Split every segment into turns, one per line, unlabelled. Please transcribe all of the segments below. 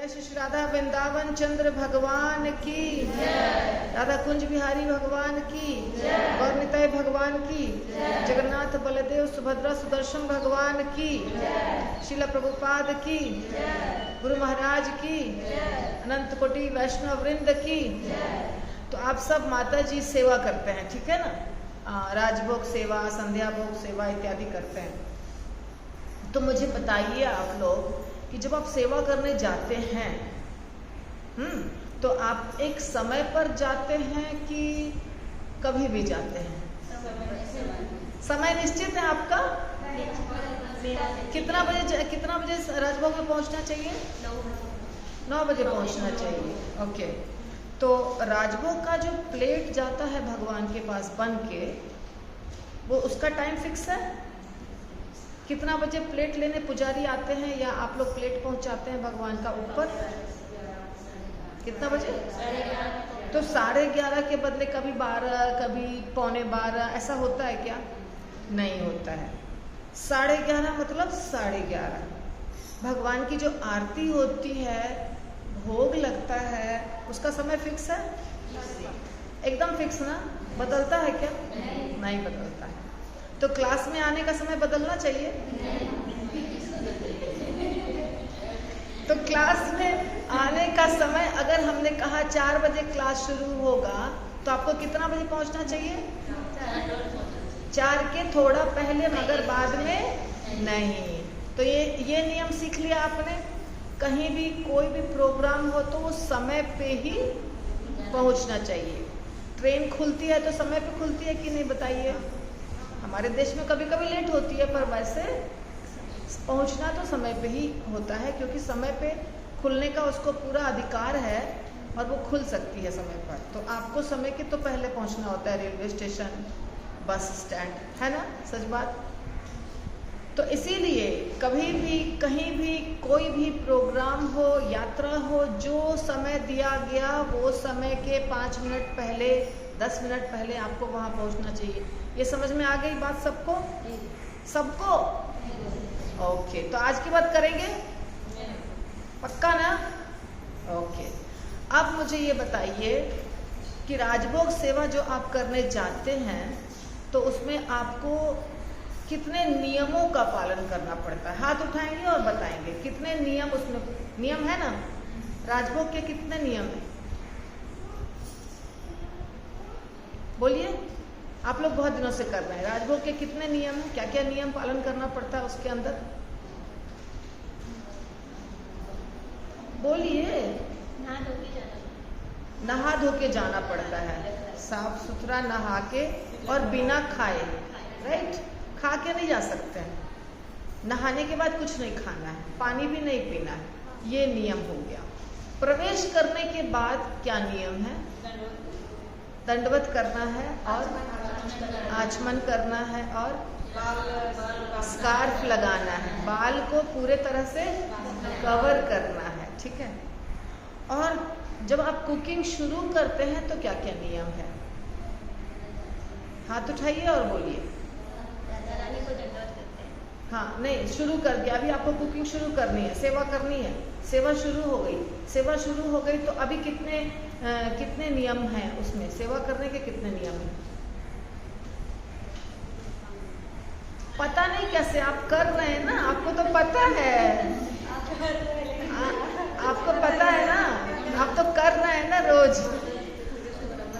जय श्री राधा वृंदावन चंद्र भगवान की जय, राधा कुंज बिहारी भगवान की जय, गौर निताई भगवान की जय, जगन्नाथ बलदेव सुभद्रा सुदर्शन भगवान की जय, श्रील प्रभुपाद की जय, गुरु महाराज की जय, अनंत कोटि वैष्णव वृंद की जय। तो आप सब माता जी सेवा करते हैं, ठीक है ना, राजभोग सेवा, संध्या भोग सेवा इत्यादि करते हैं। तो मुझे बताइए आप लोग कि जब आप सेवा करने जाते हैं, तो आप एक समय पर जाते हैं कि कभी भी जाते हैं? समय निश्चित है आपका? कितना बजे राजभोग में पहुंचना चाहिए? 9 बजे पहुंचना चाहिए। ओके, तो राजभोग का जो प्लेट जाता है भगवान के पास बन के, वो उसका टाइम फिक्स है? कितना बजे प्लेट लेने पुजारी आते हैं या आप लोग प्लेट पहुंचाते हैं भगवान का ऊपर? कितना बजे? तो 11:30 के बदले कभी 12, कभी 11:15 ऐसा होता है क्या? नहीं होता है। 11:30 मतलब 11:30। भगवान की जो आरती होती है, भोग लगता है, उसका समय फिक्स है? एकदम फिक्स ना? बदलता है क्या? नहीं बदलता है। तो क्लास में आने का समय बदलना चाहिए? तो क्लास में आने का समय अगर हमने कहा 4 बजे क्लास शुरू होगा, तो आपको कितना बजे पहुंचना चाहिए? 4 के थोड़ा पहले, मगर बाद में नहीं। तो ये नियम सीख लिया आपने। कहीं भी कोई भी प्रोग्राम हो तो वो समय पे ही पहुंचना चाहिए। ट्रेन खुलती है तो समय पे खुलती है कि नहीं, बताइए? हमारे देश में कभी कभी लेट होती है, पर वैसे पहुंचना तो समय पे ही होता है, क्योंकि समय पे खुलने का उसको पूरा अधिकार है और वो खुल सकती है समय पर। तो आपको समय के तो पहले पहुंचना होता है, रेलवे स्टेशन, बस स्टैंड, है ना? सच बात। तो इसीलिए कभी भी कहीं भी कोई भी प्रोग्राम हो, यात्रा हो, जो समय दिया गया वो समय के 5 मिनट पहले, 10 मिनट पहले आपको वहां पहुंचना चाहिए। ये समझ में आ गई बात सबको? सबको? ओके, तो आज की बात करेंगे पक्का ना? ओके, अब मुझे ये बताइए कि राजभोग सेवा जो आप करने जाते हैं, तो उसमें आपको कितने नियमों का पालन करना पड़ता है? हाथ उठाएंगे और बताएंगे कितने नियम उसमें। नियम है ना, राजभोग के कितने नियम है? बोलिए, आप लोग बहुत दिनों से कर रहे हैं। राजभोग के कितने नियम हैं? क्या क्या नियम पालन करना पड़ता है उसके अंदर? बोलिए। नहा धो के जाना पड़ता है, साफ सुथरा नहा के और बिना खाए, राइट? खा के नहीं जा सकते हैं। नहाने के बाद कुछ नहीं खाना है, पानी भी नहीं पीना है, ये नियम हो गया। प्रवेश करने के बाद क्या नियम है? दंडवत करना है और आचमन करना है और स्कार्फ लगाना है, बाल को पूरे तरह से कवर करना है, ठीक है? और जब आप कुकिंग शुरू करते हैं तो क्या क्या नियम है? हाथ उठाइए और बोलिए। हाँ, नहीं, शुरू कर दिया, अभी आपको कुकिंग शुरू करनी है, सेवा करनी है, सेवा शुरू हो गई। सेवा शुरू हो गई तो अभी कितने नियम हैं उसमें? सेवा करने के कितने नियम हैं? पता नहीं कैसे आप कर रहे हैं ना, आपको तो पता है, आपको पता है ना, आप तो कर रहे हैं ना रोज।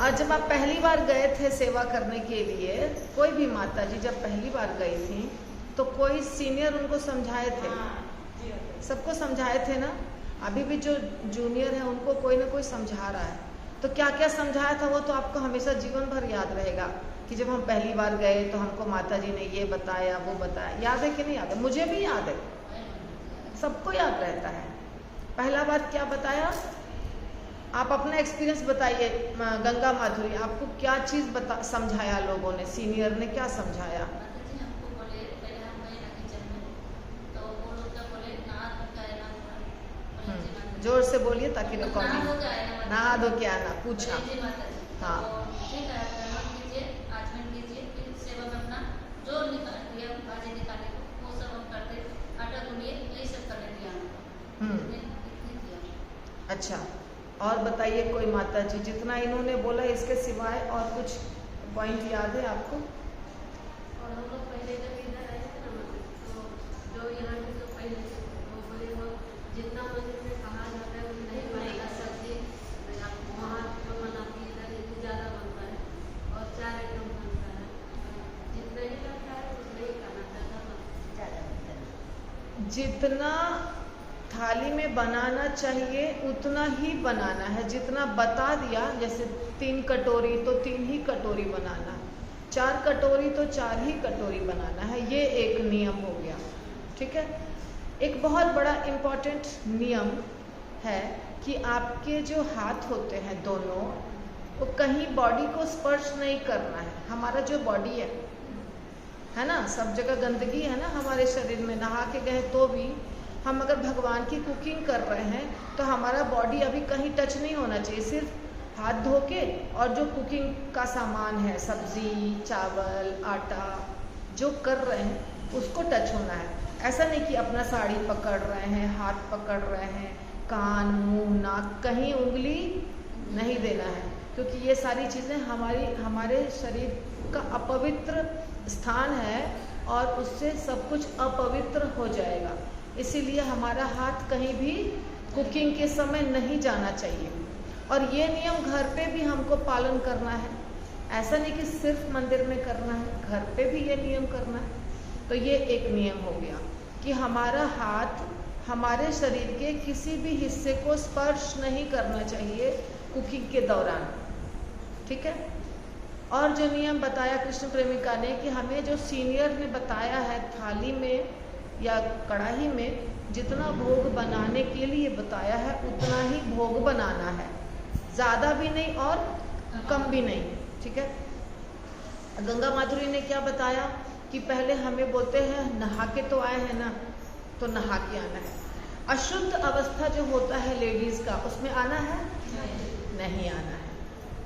और जब आप पहली बार गए थे सेवा करने के लिए, कोई भी माता जी जब पहली बार गई थी तो कोई सीनियर उनको समझाए थे, सबको समझाए थे ना? अभी भी जो जूनियर है उनको कोई ना कोई समझा रहा है। तो क्या क्या समझाया था वो तो आपको हमेशा जीवन भर याद रहेगा कि जब हम पहली बार गए तो हमको माता जी ने ये बताया, वो बताया। याद है कि नहीं याद है? मुझे भी याद है, सबको याद रहता है। पहला बार क्या बताया? आप अपना एक्सपीरियंस बताइए। गंगा माधुरी, आपको क्या चीज समझाया लोगों ने, सीनियर ने क्या समझाया? जोर से बोलिए ताकि रिकॉर्डिंग। नहा धो के आना, पूछा। हाँ, अच्छा, और बताइए कोई माता जी, जितना इन्होंने बोला इसके सिवाय और कुछ पॉइंट याद है आपको?
और हम लोग पहले जब इधर आए थे ना तो जो यहाँ के जो पहले थे वो बोले वो जितना मंदिर में कहा जाता है उतना ही बनेगा सब्जी, वहाँ जो बनाती है इधर इतनी ज़्यादा बनता है और 4 आइटम बनता है, जितना ही लगता है उतना ही खाना ज़्यादा बनता है।
जितना थाली में बनाना चाहिए उतना ही बनाना है, जितना बता दिया, जैसे 3 कटोरी तो 3 ही कटोरी बनाना है, 4 कटोरी तो 4 ही कटोरी बनाना है, ये एक नियम हो गया। ठीक है। एक बहुत बड़ा इम्पोर्टेंट नियम है कि आपके जो हाथ होते हैं दोनों, वो कहीं बॉडी को स्पर्श नहीं करना है। हमारा जो बॉडी है ना, सब जगह गंदगी है ना हमारे शरीर में, नहा के गए तो भी हम अगर भगवान की कुकिंग कर रहे हैं तो हमारा बॉडी अभी कहीं टच नहीं होना चाहिए, सिर्फ हाथ धो के और जो कुकिंग का सामान है, सब्जी, चावल, आटा, जो कर रहे हैं उसको टच होना है। ऐसा नहीं कि अपना साड़ी पकड़ रहे हैं, हाथ पकड़ रहे हैं, कान, मुंह, नाक, कहीं उंगली नहीं देना है, क्योंकि ये सारी चीज़ें हमारे शरीर का अपवित्र स्थान है और उससे सब कुछ अपवित्र हो जाएगा। इसीलिए हमारा हाथ कहीं भी कुकिंग के समय नहीं जाना चाहिए। और ये नियम घर पे भी हमको पालन करना है, ऐसा नहीं कि सिर्फ मंदिर में करना है, घर पे भी ये नियम करना है। तो ये एक नियम हो गया कि हमारा हाथ हमारे शरीर के किसी भी हिस्से को स्पर्श नहीं करना चाहिए कुकिंग के दौरान। ठीक है। और जो नियम बताया कृष्ण प्रेमिका ने कि हमें जो सीनियर ने बताया है, थाली में या कढ़ाई में जितना भोग बनाने के लिए बताया है उतना ही भोग बनाना है, ज़्यादा भी नहीं और कम भी नहीं। ठीक है। गंगा माधुरी ने क्या बताया कि पहले हमें बोलते हैं नहा के तो आए हैं ना, तो नहा के आना है। अशुद्ध अवस्था जो होता है लेडीज का, उसमें आना है नहीं आना है।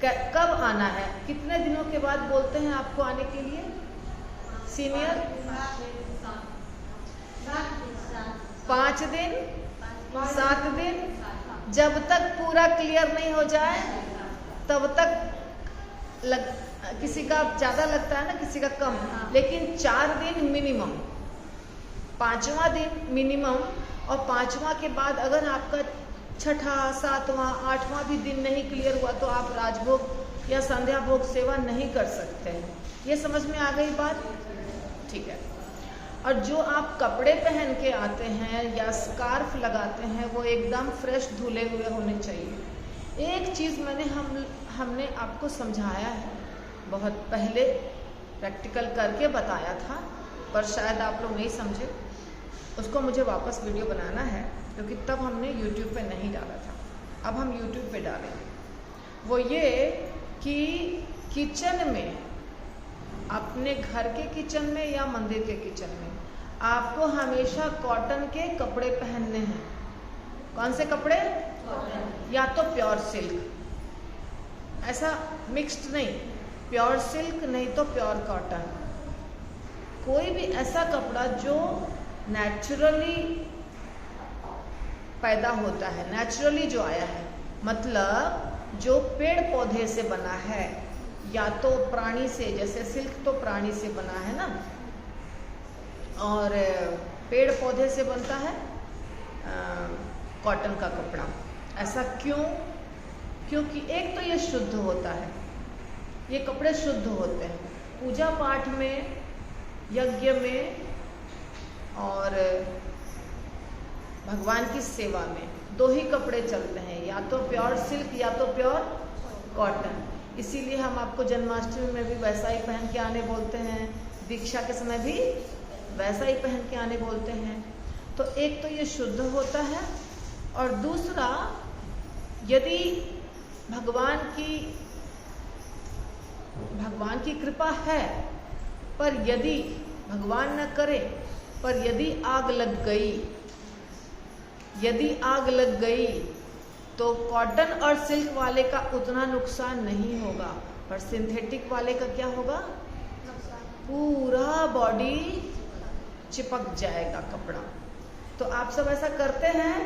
कब आना है, कितने दिनों के बाद बोलते हैं आपको आने के लिए सीनियर? 5 दिन, 7 दिन, जब तक पूरा क्लियर नहीं हो जाए तब तक किसी का ज़्यादा लगता है ना, किसी का कम, लेकिन 4 दिन मिनिमम, 5वां दिन मिनिमम। और 5वां के बाद अगर आपका 6ठा, 7वां, 8वां भी दिन नहीं क्लियर हुआ तो आप राजभोग या संध्या भोग सेवा नहीं कर सकते हैं। ये समझ में आ गई बात? ठीक है। और जो आप कपड़े पहन के आते हैं या स्कार्फ लगाते हैं वो एकदम फ्रेश धुले हुए होने चाहिए। एक चीज़ हमने आपको समझाया है, बहुत पहले प्रैक्टिकल करके बताया था, पर शायद आप लोग नहीं समझे, उसको मुझे वापस वीडियो बनाना है क्योंकि तब हमने YouTube पे नहीं डाला था, अब हम YouTube पे डालेंगे। वो ये कि किचन में, अपने घर के किचन में या मंदिर के किचन में, आपको हमेशा कॉटन के कपड़े पहनने हैं। कौन से कपड़े? कॉटन। या तो प्योर सिल्क, ऐसा मिक्स्ड नहीं, प्योर सिल्क नहीं तो प्योर कॉटन, कोई भी ऐसा कपड़ा जो नेचुरली पैदा होता है, नेचुरली जो आया है, मतलब जो पेड़ पौधे से बना है या तो प्राणी से, जैसे सिल्क तो प्राणी से बना है ना, और पेड़ पौधे से बनता है कॉटन का कपड़ा। ऐसा क्यों? क्योंकि एक तो ये शुद्ध होता है, ये कपड़े शुद्ध होते हैं। पूजा पाठ में, यज्ञ में और भगवान की सेवा में 2 ही कपड़े चलते हैं, या तो प्योर सिल्क या तो प्योर कॉटन। इसीलिए हम आपको जन्माष्टमी में भी वैसा ही पहन के आने बोलते हैं, दीक्षा के समय भी वैसा ही पहन के आने बोलते हैं। तो एक तो ये शुद्ध होता है, और दूसरा यदि भगवान की कृपा है, पर यदि भगवान न करे, पर यदि आग लग गई तो कॉटन और सिल्क वाले का उतना नुकसान नहीं होगा, पर सिंथेटिक वाले का क्या होगा? पूरा बॉडी चिपक जाएगा कपड़ा। तो आप सब ऐसा करते हैं?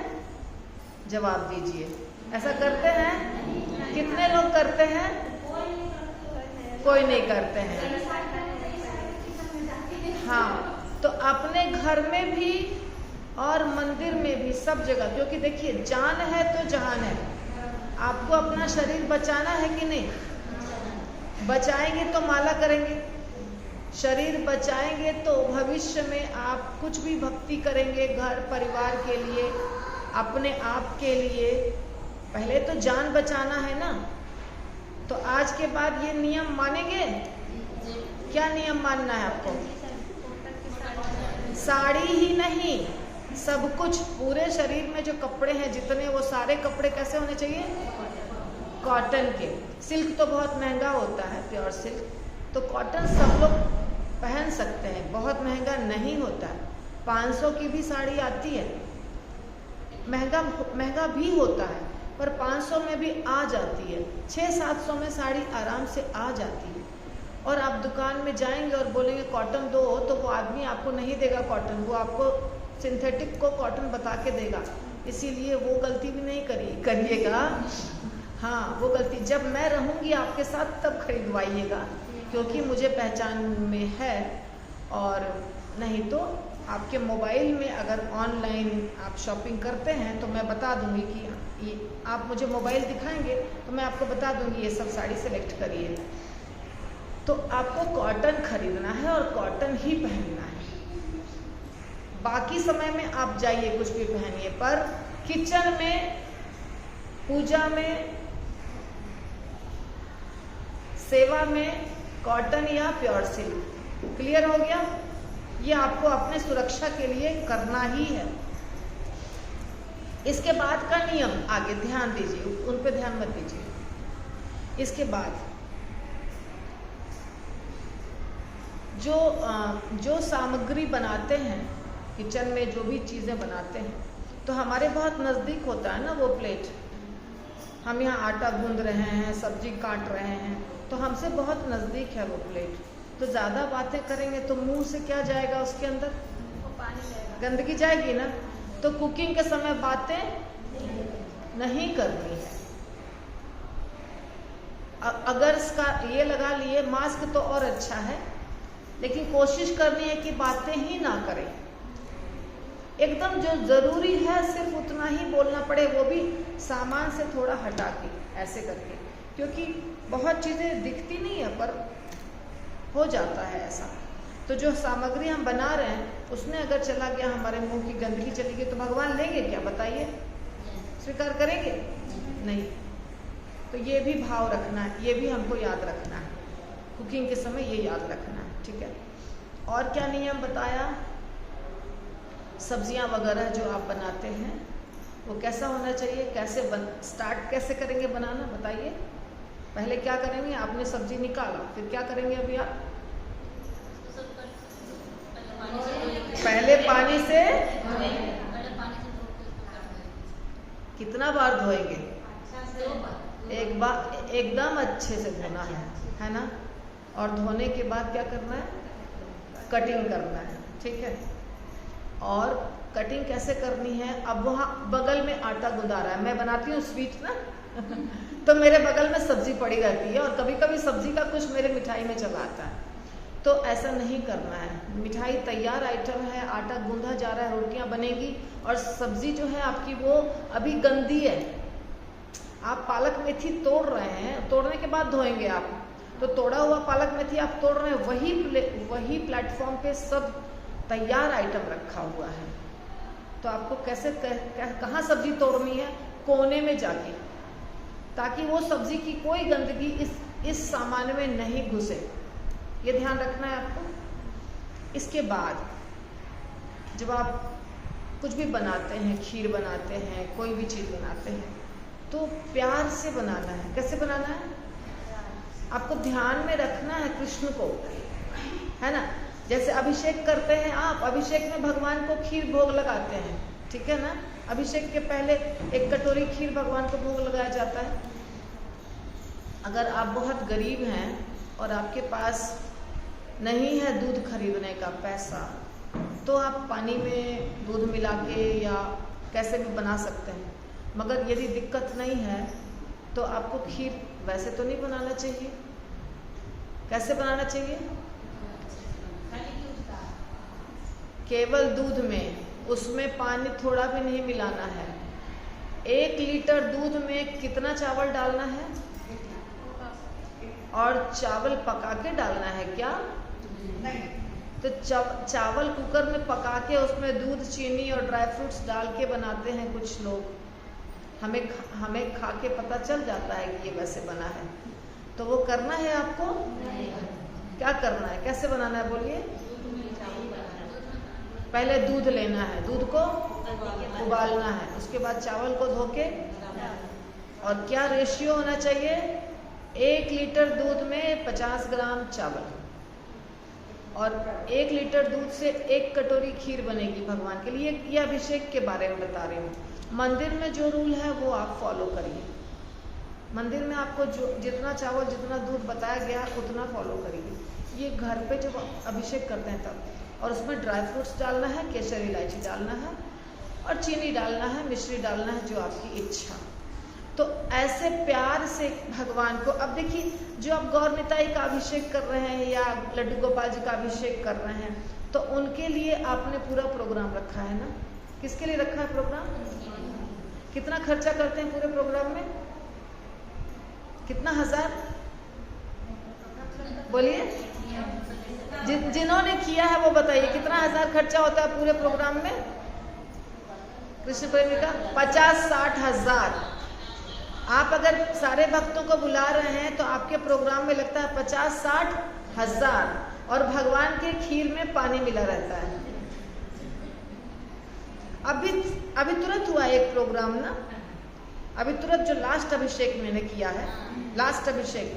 जवाब दीजिए। ऐसा करते हैं? कितने लोग करते हैं? कोई नहीं करते हैं। हाँ, तो अपने घर में भी और मंदिर में भी, सब जगह, क्योंकि देखिए जान है तो जहान है। आपको अपना शरीर बचाना है कि नहीं? बचाएंगे तो माला करेंगे, शरीर बचाएंगे तो भविष्य में आप कुछ भी भक्ति करेंगे, घर परिवार के लिए, अपने आप के लिए। पहले तो जान बचाना है ना। तो आज के बाद ये नियम मानेंगे? क्या नियम मानना है आपको? साड़ी ही नहीं, सब कुछ, पूरे शरीर में जो कपड़े हैं जितने, वो सारे कपड़े कैसे होने चाहिए? कॉटन के। सिल्क तो बहुत महंगा होता है, प्योर सिल्क। तो कॉटन सब लोग पहन सकते हैं, बहुत महंगा नहीं होता है। 500 की भी साड़ी आती है, महंगा भी होता है, पर 500 में भी आ जाती है। 600-700 में साड़ी आराम से आ जाती है। और आप दुकान में जाएंगे और बोलेंगे कॉटन दो, तो वो आदमी आपको नहीं देगा कॉटन, वो आपको सिंथेटिक को कॉटन बता के देगा। इसीलिए वो गलती भी नहीं करिएगा। हाँ, वो गलती जब मैं रहूँगी आपके साथ तब खरीदवाइएगा, क्योंकि मुझे पहचान में है। और नहीं तो आपके मोबाइल में अगर ऑनलाइन आप शॉपिंग करते हैं तो मैं बता दूंगी कि ये, आप मुझे मोबाइल दिखाएंगे तो मैं आपको बता दूंगी ये सब साड़ी सेलेक्ट करिए। तो आपको कॉटन खरीदना है और कॉटन ही पहनना है। बाकी समय में आप जाइए कुछ भी पहनिए, पर किचन में, पूजा में, सेवा में कॉटन या प्योर सिल्क। क्लियर हो गया? ये आपको अपने सुरक्षा के लिए करना ही है। इसके बाद का नियम आगे ध्यान दीजिए, उन पे ध्यान मत दीजिए। इसके बाद जो सामग्री बनाते हैं किचन में, जो भी चीज़ें बनाते हैं, तो हमारे बहुत नज़दीक होता है ना वो प्लेट। हम यहाँ आटा गूंद रहे हैं, सब्जी काट रहे हैं, तो हमसे बहुत नज़दीक है वो प्लेट। तो ज़्यादा बातें करेंगे तो मुंह से क्या जाएगा उसके अंदर? पानी जाएगा, गंदगी जाएगी ना। तो कुकिंग के समय बातें नहीं करनी है। अगर इसका ये लगा लिए मास्क तो और अच्छा है, लेकिन कोशिश करनी है कि बातें ही ना करें। एकदम जो जरूरी है सिर्फ उतना ही बोलना पड़े, वो भी सामान से थोड़ा हटा के, ऐसे करके, क्योंकि बहुत चीज़ें दिखती नहीं है पर हो जाता है ऐसा। तो जो सामग्री हम बना रहे हैं उसमें अगर चला गया, हमारे मुंह की गंदगी चली गई, तो भगवान लेंगे क्या? बताइए, स्वीकार करेंगे? नहीं। तो ये भी भाव रखना है, ये भी हमको याद रखना है कुकिंग के समय, ये याद रखना है। ठीक है। और क्या नियम बताया? सब्जियां वगैरह जो आप बनाते हैं वो कैसा होना चाहिए? कैसे स्टार्ट कैसे करेंगे बनाना? बताइए। पहले क्या करेंगे? आपने सब्जी निकाला, फिर क्या करेंगे? अभी आप पहले पानी से कितना बार धोएंगे? एक बार, एकदम अच्छे से धोना है ना। और धोने के बाद क्या करना है? कटिंग करना है। ठीक है। और कटिंग कैसे करनी है? अब वहाँ बगल में आटा गुंदा रहा है, मैं बनाती हूँ स्वीट ना तो मेरे बगल में सब्जी पड़ी रहती है, और कभी कभी सब्जी का कुछ मेरे मिठाई में चला आता है। तो ऐसा नहीं करना है। मिठाई तैयार आइटम है, आटा गूंदा जा रहा है, रोटियां बनेगी, और सब्जी जो है आपकी वो अभी गंदी है। आप पालक मेथी तोड़ रहे हैं, तोड़ने के बाद धोएंगे आप, तो तोड़ा हुआ पालक मेथी आप तोड़ रहे हैं, वही प्लेटफॉर्म पे सब तैयार आइटम रखा हुआ है। तो आपको कैसे कहाँ सब्जी तोड़नी है? कोने में जाके, ताकि वो सब्जी की कोई गंदगी इस सामान में नहीं घुसे। ये ध्यान रखना है आपको। इसके बाद जब आप कुछ भी बनाते हैं, खीर बनाते हैं, कोई भी चीज़ बनाते हैं, तो प्यार से बनाना है। कैसे बनाना है? आपको ध्यान में रखना है कृष्ण को, है ना। जैसे अभिषेक करते हैं आप, अभिषेक में भगवान को खीर भोग लगाते हैं, ठीक है ना। अभिषेक के पहले एक कटोरी खीर भगवान को भोग लगाया जाता है। अगर आप बहुत गरीब हैं और आपके पास नहीं है दूध खरीदने का पैसा, तो आप पानी में दूध मिला के या कैसे भी बना सकते हैं। मगर यदि दिक्कत नहीं है तो आपको खीर वैसे तो नहीं बनाना चाहिए। कैसे बनाना चाहिए? केवल दूध में, उसमें पानी थोड़ा भी नहीं मिलाना है। 1 लीटर दूध में कितना चावल डालना है? और चावल पका के डालना है क्या? नहीं। तो चावल कुकर में पका के उसमें दूध, चीनी और ड्राई फ्रूट्स डाल के बनाते हैं कुछ लोग। हमें खा के पता चल जाता है कि ये वैसे बना है। तो वो करना है आपको? नहीं। क्या करना है? कैसे बनाना है बोलिए? पहले दूध लेना है, दूध को उबालना है, उसके बाद चावल को धो के, और क्या रेशियो होना चाहिए? 1 लीटर दूध में 50 ग्राम चावल, और 1 लीटर दूध से 1 कटोरी खीर बनेगी भगवान के लिए। ये अभिषेक के बारे में बता रही हूँ। मंदिर में जो रूल है वो आप फॉलो करिए। मंदिर में आपको जो जितना चावल, जितना दूध बताया गया उतना फॉलो करिए। ये घर पे जब अभिषेक करते हैं तब, और उसमें ड्राई फ्रूट्स डालना है, केसर इलायची डालना है, और चीनी डालना है, मिश्री डालना है, जो आपकी इच्छा। तो ऐसे प्यार से भगवान को, अब देखिए जो आप गौर निताई का अभिषेक कर रहे हैं या लड्डू गोपाल जी का अभिषेक कर रहे हैं, तो उनके लिए आपने पूरा प्रोग्राम रखा है ना? किसके लिए रखा है प्रोग्राम? कितना खर्चा करते हैं पूरे प्रोग्राम में? कितना हजार? बोलिए। जिन्होंने किया है वो बताइए कितना हजार खर्चा होता है पूरे प्रोग्राम में? कृष्ण प्रेमी का 50-60 हजार। आप अगर सारे भक्तों को बुला रहे हैं तो आपके प्रोग्राम में लगता है 50-60 हजार, और भगवान के खीर में पानी मिला रहता है। अभी तुरंत हुआ एक प्रोग्राम ना, अभी तुरंत जो लास्ट अभिषेक मैंने किया है, लास्ट अभिषेक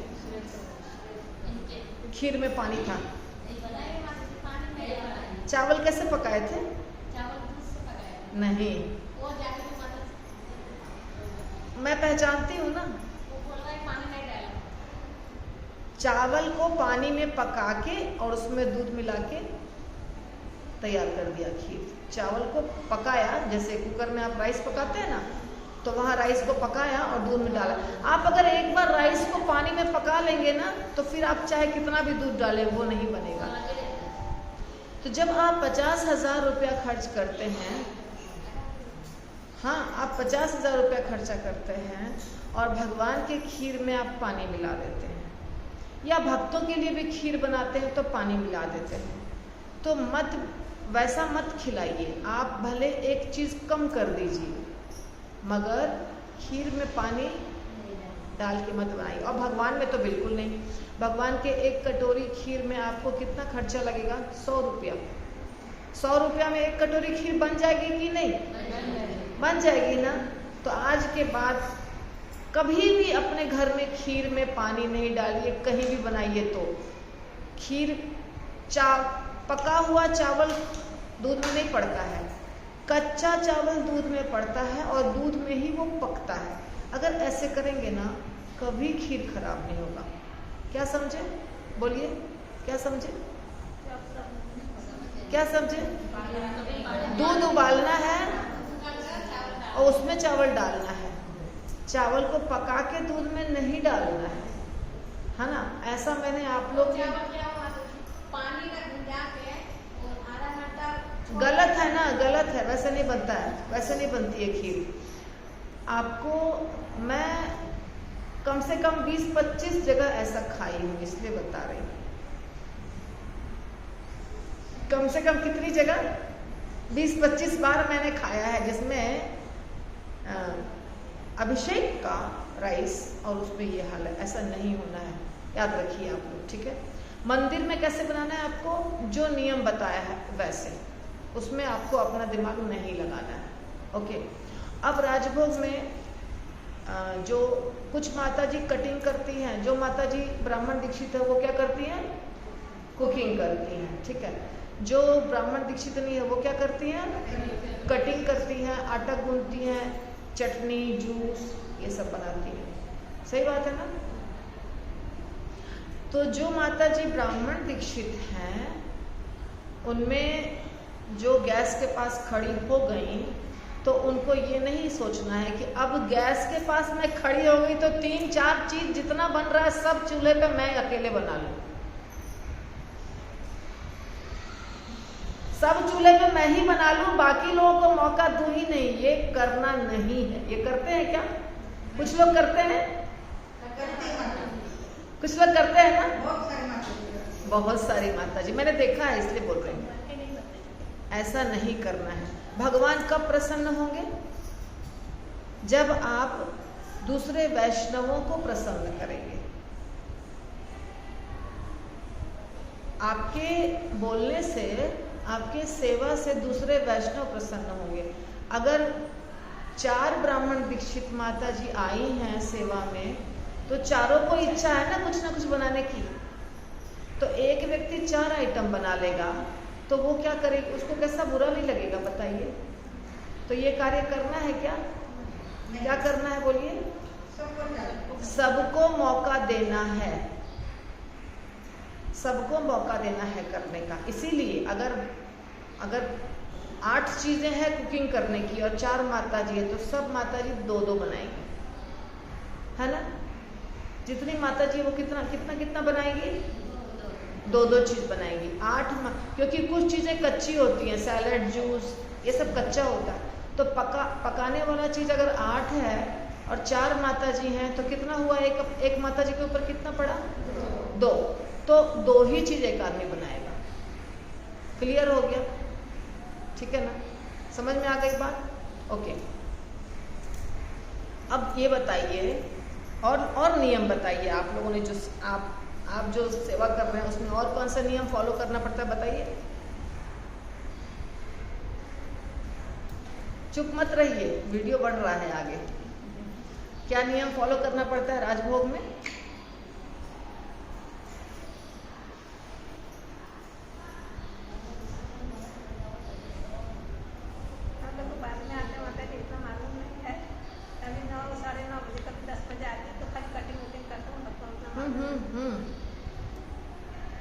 खीर में पानी था। चावल कैसे पकाए थे? नहीं, मैं पहचानती हूँ ना। चावल को पानी में पका के और उसमें दूध मिला के तैयार कर दिया खीर। चावल को पकाया, जैसे कुकर में आप राइस पकाते हैं ना, तो वहाँ राइस को पकाया और दूध में डाला। आप अगर एक बार राइस को पानी में पका लेंगे ना, तो फिर आप चाहे कितना भी दूध डालें वो नहीं बनेगा। तो जब आप 50,000 रुपया खर्च करते हैं, हाँ आप 50,000 रुपया खर्चा करते हैं और भगवान के खीर में आप पानी मिला देते हैं, या भक्तों के लिए भी खीर बनाते हैं तो पानी मिला देते हैं, तो वैसा मत खिलाइए। आप भले एक चीज़ कम कर दीजिए, मगर खीर में पानी डाल के मत बनाइए। और भगवान में तो बिल्कुल नहीं। भगवान के 1 कटोरी खीर में आपको कितना खर्चा लगेगा? 100 रुपया। 100 रुपया में 1 कटोरी खीर बन जाएगी कि नहीं? बन जाएगी ना। तो आज के बाद कभी भी अपने घर में खीर में पानी नहीं डालिए, कहीं भी बनाइए तो। खीर पका हुआ चावल दूध में नहीं पड़ता है, कच्चा चावल दूध में पड़ता है और दूध में ही वो पकता है। अगर ऐसे करेंगे ना, कभी खीर खराब नहीं होगा। क्या समझे? बोलिए, क्या समझे? क्या समझे? दूध उबालना है और उसमें चावल डालना है। चावल को पका के दूध में नहीं डालना है ना? ऐसा मैंने आप लोग गलत है ना, गलत है, वैसे नहीं बनता है, वैसे नहीं बनती है खीर। आपको मैं कम से कम 20-25 जगह ऐसा खाई हूँ, इसलिए बता रही हूँ। कम से कम कितनी जगह? 20-25 बार मैंने खाया है, जिसमें अभिषेक का राइस और उसमें ये हाल है। ऐसा नहीं होना है, याद रखिए आप लोग, ठीक है? मंदिर में कैसे बनाना है आपको, जो नियम बताया है वैसे, उसमें आपको अपना दिमाग नहीं लगाना है। ओके। अब राजभोग में जो कुछ माताजी कटिंग करती हैं, जो माताजी ब्राह्मण दीक्षित है वो क्या करती हैं? कुकिंग करती हैं, ठीक है। जो ब्राह्मण दीक्षित नहीं है वो क्या करती हैं? कटिंग करती हैं, आटा गूंथती हैं, चटनी, जूस ये सब बनाती हैं। सही बात है ना? तो जो माताजी ब्राह्मण दीक्षित हैं, उनमें जो गैस के पास खड़ी हो गई तो उनको ये नहीं सोचना है कि अब गैस के पास मैं खड़ी हो गई तो 3-4 चीज जितना बन रहा है सब चूल्हे पे मैं अकेले बना लूं, सब चूल्हे पे मैं ही बना लूं, बाकी लोगों को मौका दूं ही नहीं। ये करना नहीं है। ये करते हैं क्या? कुछ लोग करते हैं, कुछ लोग करते हैं ना, बहुत सारी माता जी मैंने देखा है, इसलिए बोल रही हूँ। ऐसा नहीं करना है। भगवान कब प्रसन्न होंगे? जब आप दूसरे वैष्णवों को प्रसन्न करेंगे। आपके बोलने से, आपके सेवा से दूसरे वैष्णव प्रसन्न होंगे। अगर 4 ब्राह्मण दीक्षित माता जी आई हैं सेवा में, तो चारों को इच्छा है ना कुछ बनाने की, तो एक व्यक्ति 4 आइटम बना लेगा तो वो क्या करेगी? उसको कैसा बुरा नहीं लगेगा बताइए? तो ये कार्य करना है क्या? क्या करना है बोलिए? सबको मौका देना है, सबको मौका देना है करने का। इसीलिए अगर 8 चीजें हैं कुकिंग करने की और 4 माता जी है, तो सब माता जी 2-2 बनाएंगी, है ना? जितनी माता जी वो कितना बनाएगी? 2-2 चीज बनाएंगी। 8 क्योंकि कुछ चीजें कच्ची होती हैं, सैलेड, जूस, ये सब कच्चा होता है। तो पकाने वाला चीज अगर 8 है और 4 माता जी हैं, तो कितना हुआ? एक माता जी के ऊपर कितना पड़ा? 2। तो 2 ही चीज एक आदमी बनाएगा। क्लियर हो गया? ठीक है ना? समझ में आ गई बात? ओके। अब ये बताइए, और नियम बताइए आप लोगों ने, जो आप जो सेवा कर रहे हैं उसमें और कौन सा नियम फॉलो करना पड़ता है बताइए? चुप मत रहिए, वीडियो बढ़ रहा है आगे। क्या नियम फॉलो करना पड़ता है राजभोग में?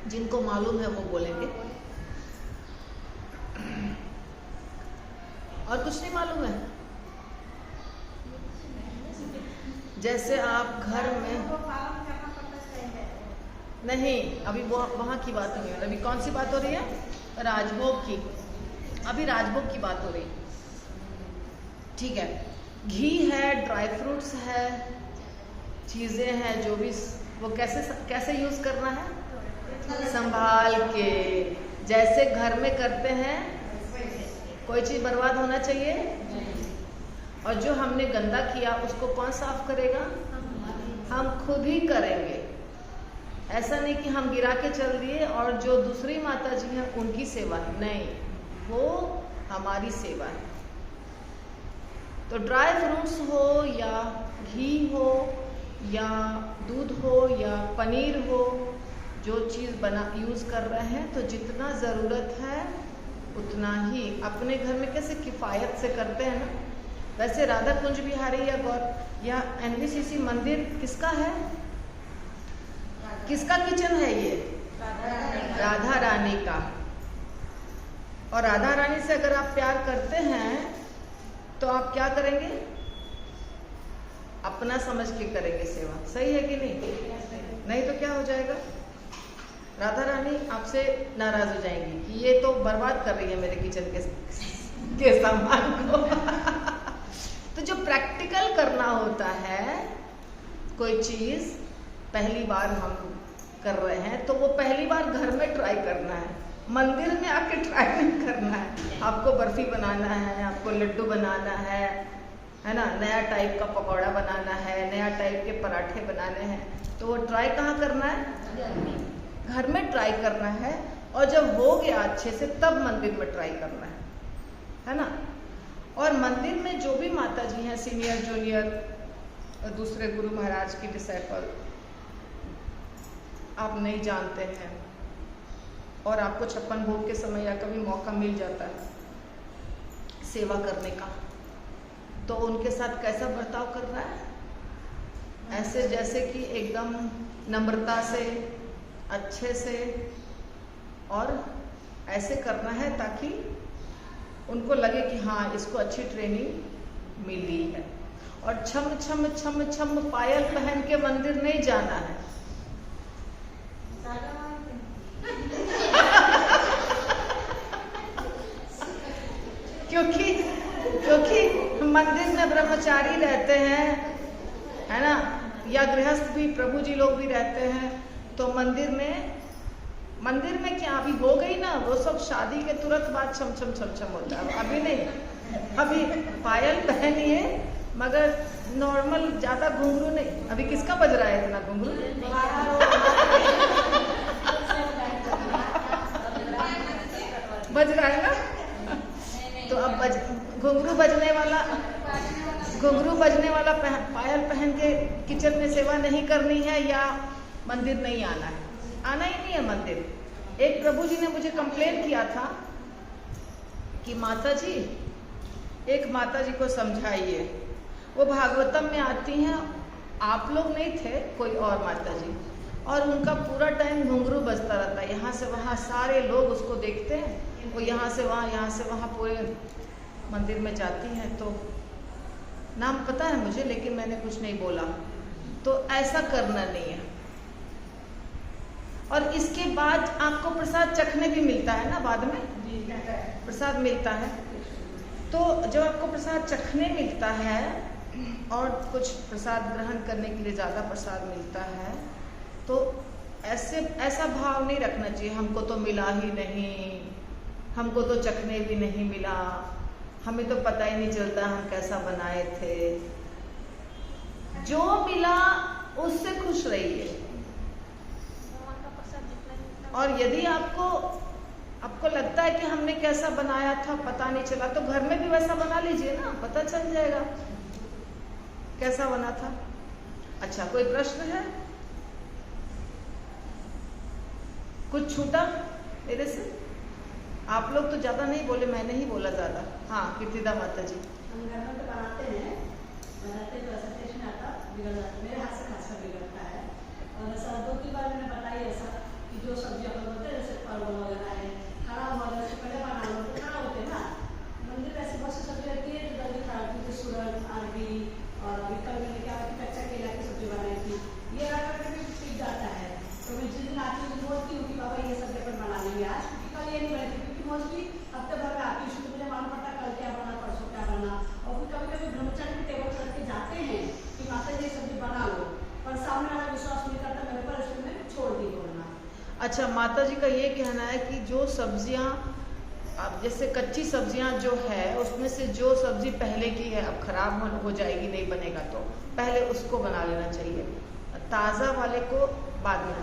जिनको मालूम है वो बोलेंगे, और कुछ नहीं मालूम है। जैसे आप घर में नहीं, अभी वहां की बात नहीं हो रही। अभी कौन सी बात हो रही है? राजभोग की। अभी राजभोग की बात हो रही, ठीक है? घी है, ड्राई फ्रूट्स है, चीजें हैं, जो भी वो कैसे यूज करना है? संभाल के, जैसे घर में करते हैं। कोई चीज बर्बाद होना चाहिए? और जो हमने गंदा किया उसको कौन साफ करेगा? हम खुद ही करेंगे। ऐसा नहीं कि हम गिरा के चल दिए और जो दूसरी माता जी हैं उनकी सेवा है, नहीं, वो हमारी सेवा है। तो ड्राई फ्रूट्स हो या घी हो या दूध हो या पनीर हो, जो चीज़ यूज़ कर रहे हैं, तो जितना ज़रूरत है उतना ही। अपने घर में कैसे किफ़ायत से करते हैं ना, वैसे राधा कुंज बिहारी या एनबीसीसी मंदिर किसका है? किसका किचन है ये? राधा रानी का। और राधा रानी से अगर आप प्यार करते हैं तो आप क्या करेंगे? अपना समझ के करेंगे सेवा। सही है कि नहीं? नहीं तो क्या हो जाएगा? राधा रानी आपसे नाराज हो जाएंगी कि ये तो बर्बाद कर रही है मेरे किचन के सामान को। तो जो प्रैक्टिकल करना होता है, कोई चीज पहली बार हम कर रहे हैं तो वो पहली बार घर में ट्राई करना है, मंदिर में आके ट्राई नहीं करना है। आपको बर्फी बनाना है, आपको लड्डू बनाना है ना, नया टाइप का पकौड़ा बनाना है, नया टाइप के पराठे बनाने हैं, तो वो ट्राई कहाँ करना है? घर में ट्राई करना है। और जब हो गया अच्छे से तब मंदिर में ट्राई करना है ना। और मंदिर में जो भी माता जी हैं, सीनियर, जूनियर, दूसरे गुरु महाराज की डिसाइपल, आप नहीं जानते हैं और आपको 56 भोग के समय या कभी मौका मिल जाता है सेवा करने का, तो उनके साथ कैसा बर्ताव करना है? ऐसे जैसे कि एकदम नम्रता से, अच्छे से, और ऐसे करना है ताकि उनको लगे कि हाँ इसको अच्छी ट्रेनिंग मिली है। और छम छम छम छम पायल पहन के मंदिर नहीं जाना है। क्योंकि मंदिर में ब्रह्मचारी रहते हैं, है ना, या गृहस्थ भी, प्रभु जी लोग भी रहते हैं। तो मंदिर में क्या अभी हो गई ना, वो सब शादी के तुरंत बाद छम छम छम छम होता है। अभी नहीं, अभी पायल पहनिए मगर नॉर्मल, ज्यादा घुंघरू नहीं। अभी किसका बज रहा है इतना घुंघरू? बज रहा है ना। तो अब घुंघरू बजने वाला पायल पहन के किचन में सेवा नहीं करनी है या मंदिर नहीं आना है, आना ही नहीं है मंदिर। एक प्रभु जी ने मुझे कंप्लेन किया था कि माता जी, एक माता जी को समझाइए, वो भागवतम में आती हैं, आप लोग नहीं थे, कोई और माता जी, और उनका पूरा टाइम घुंघरू बजता रहता है, यहाँ से वहाँ, सारे लोग उसको देखते हैं, वो यहाँ से वहाँ पूरे मंदिर में जाती हैं। तो नाम पता है मुझे, लेकिन मैंने कुछ नहीं बोला। तो ऐसा करना नहीं है। और इसके बाद आपको प्रसाद चखने भी मिलता है ना, बाद में प्रसाद मिलता है। तो जब आपको प्रसाद चखने मिलता है और कुछ प्रसाद ग्रहण करने के लिए ज़्यादा प्रसाद मिलता है, तो ऐसा भाव नहीं रखना चाहिए हमको तो मिला ही नहीं, हमको तो चखने भी नहीं मिला, हमें तो पता ही नहीं चलता हम कैसा बनाए थे। जो मिला उससे खुश रहिए। और यदि आपको लगता है कि हमने कैसा बनाया था पता नहीं चला, तो घर में भी वैसा बना लीजिए ना, पता चल जाएगा कैसा बना था। अच्छा, कोई प्रश्न है? कुछ छूटा मेरे से? आप लोग तो ज्यादा नहीं बोले, मैंने ही बोला ज्यादा। हाँ, कीर्तिदा माता जी।
हम घर में तो बनाते तो ऐसा टेस्ट नहीं आता, बिगड़ जाता, मेरे हाथ से खासकर बिगड़ता है। और ऐसा 2-3 बार मैंने बताई ऐसा कि जो सब्जी अपन बोलते हैं जैसे परवल वगैरह है, खराब हो गया, पहले बना लो तो खराब होते ना। मंदिर में ऐसी बहुत सी सब्जी रहती है जो जल्दी खराब होती है, सूरन, अरबी, और अभी कल मैंने क्या कच्चा केला की सब्जी बनाई थी, ये रख कर भी सीख जाता है। तो मैं जिस दिन आती हूँ बोलती हूँ कि बाबा ये सब्जी अपन बना लेंगे आज, क्योंकि कल ये नहीं बनी थी, क्योंकि मोस्टली हफ्ते भर में आती हूँ तो मुझे मालूम पड़ता कल क्या बना, परसों क्या बना। और फिर कभी कभी ब्रह्मचारी के टेबल चढ़ के जाते हैं कि माता जी सब्जी बना लो, पर सामने वाला विश्वास नहीं करता मेरे पर, इसलिए मैं छोड़ दी बोलना।
अच्छा, माता जी का ये कहना है कि जो सब्जियां, अब जैसे कच्ची सब्जियां जो है उसमें से जो सब्जी पहले की है अब खराब हो जाएगी, नहीं बनेगा, तो पहले उसको बना लेना चाहिए, ताज़ा वाले को बाद में।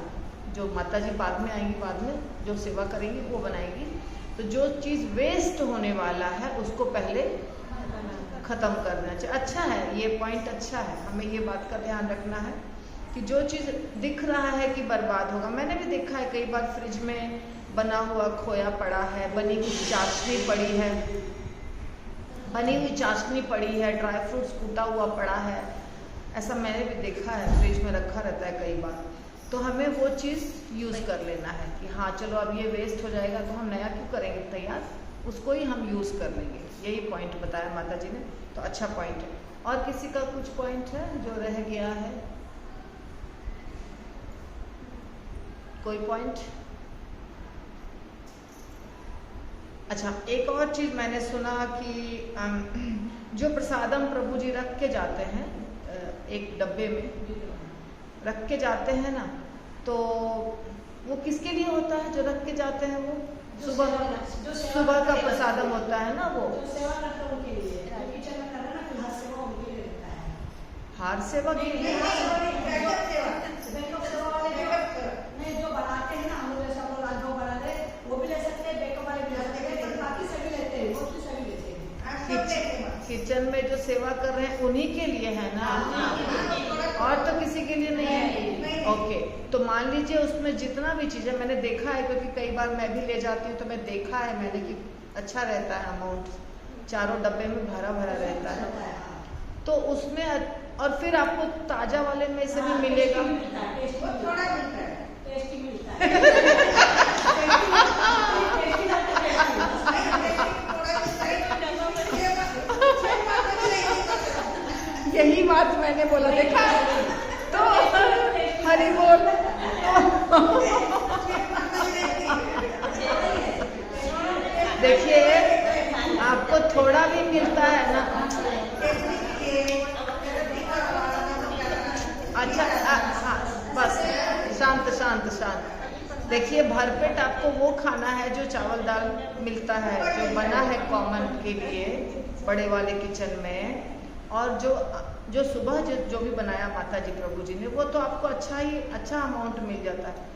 जो माता जी बाद में आएंगी, बाद में जो सेवा करेंगी वो बनाएगी। तो जो चीज़ वेस्ट होने वाला है उसको पहले ख़त्म करना चाहिए। अच्छा है, ये पॉइंट अच्छा है, हमें ये बात का ध्यान रखना है कि जो चीज़ दिख रहा है कि बर्बाद होगा, मैंने भी देखा है कई बार फ्रिज में बना हुआ खोया पड़ा है, बनी हुई चाशनी पड़ी है, ड्राई फ्रूट्स कूटा हुआ पड़ा है, ऐसा मैंने भी देखा है, फ्रिज में रखा रहता है कई बार। तो हमें वो चीज़ यूज़ कर लेना है कि हाँ चलो अब ये वेस्ट हो जाएगा तो हम नया क्यों करेंगे तैयार, उसको ही हम यूज़ कर लेंगे। यही पॉइंट बताया माता जी ने, तो अच्छा पॉइंट है। और किसी का कुछ पॉइंट है जो रह गया है? कोई पॉइंट? अच्छा, एक और चीज़ मैंने सुना कि जो प्रसादम प्रभु जी रख के जाते हैं, एक डब्बे में रख के जाते हैं ना, तो वो किसके लिए होता है जो रख के जाते हैं? वो सुबह का प्रसादम होता है ना, वो
जो सेवा करते हैं उनके लिए, किचन में कर रहे ना, फिर हर सेवा उनके लिए रहता है।
हर सेवा के लिए
नहीं, जो बनाते हैं ना, हम लोग जैसा जो बना रहे वो भी ले सकते हैं, बेकअप वाले भी ले सकते हैं, पर बाकी सभी लेते हैं, वो सभी लेते हैं।
किचन में जो सेवा कर रहे हैं उन्हीं के लिए है ना, और तो किसी के लिए नहीं है। ओके, तो मान लीजिए उसमें जितना भी चीज़ है, मैंने देखा है क्योंकि कई बार मैं भी ले जाती हूँ, तो मैं देखा है मैंने कि अच्छा रहता है, अमाउंट चारों डब्बे में भरा भरा रहता है। तो उसमें और फिर आपको ताज़ा वाले में से भी मिलेगा,
टेस्टी मिलता है।
बात मैंने बोला, देखा तो हरि बोल। देखिए आपको थोड़ा भी मिलता है ना, अच्छा हाँ बस शांत शांत शांत। देखिए भरपेट आपको वो खाना है जो चावल दाल मिलता है, जो बना है कॉमन के लिए बड़े वाले किचन में, और जो सुबह जो भी बनाया माता जी प्रभु जी ने, वो तो आपको अच्छा अमाउंट मिल जाता है।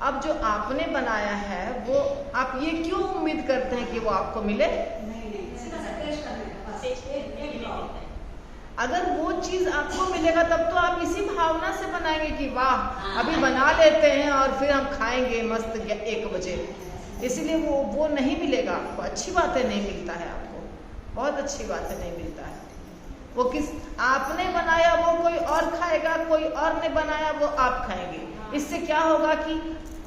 अब जो आपने बनाया है वो आप ये क्यों उम्मीद करते हैं कि वो आपको मिले? अगर वो चीज आपको मिलेगा तब तो आप इसी भावना से बनाएंगे कि वाह अभी बना लेते हैं और फिर हम खाएंगे मस्त 1 बजे। इसलिए वो नहीं मिलेगा आपको। अच्छी बातें नहीं मिलता है आपको, बहुत अच्छी बातें नहीं मिलता है। वो आपने बनाया वो कोई और खाएगा, कोई और ने बनाया वो आप खाएंगे। इससे क्या होगा कि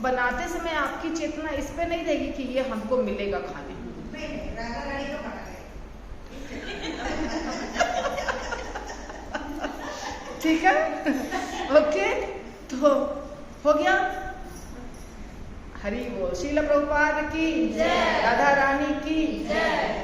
बनाते समय आपकी चेतना इस पे नहीं रहेगी कि ये हमको मिलेगा खाने। ठीक है, ओके, तो हो गया। हरि बोल। श्रील प्रभुपाद की जय, राधा रानी की जय।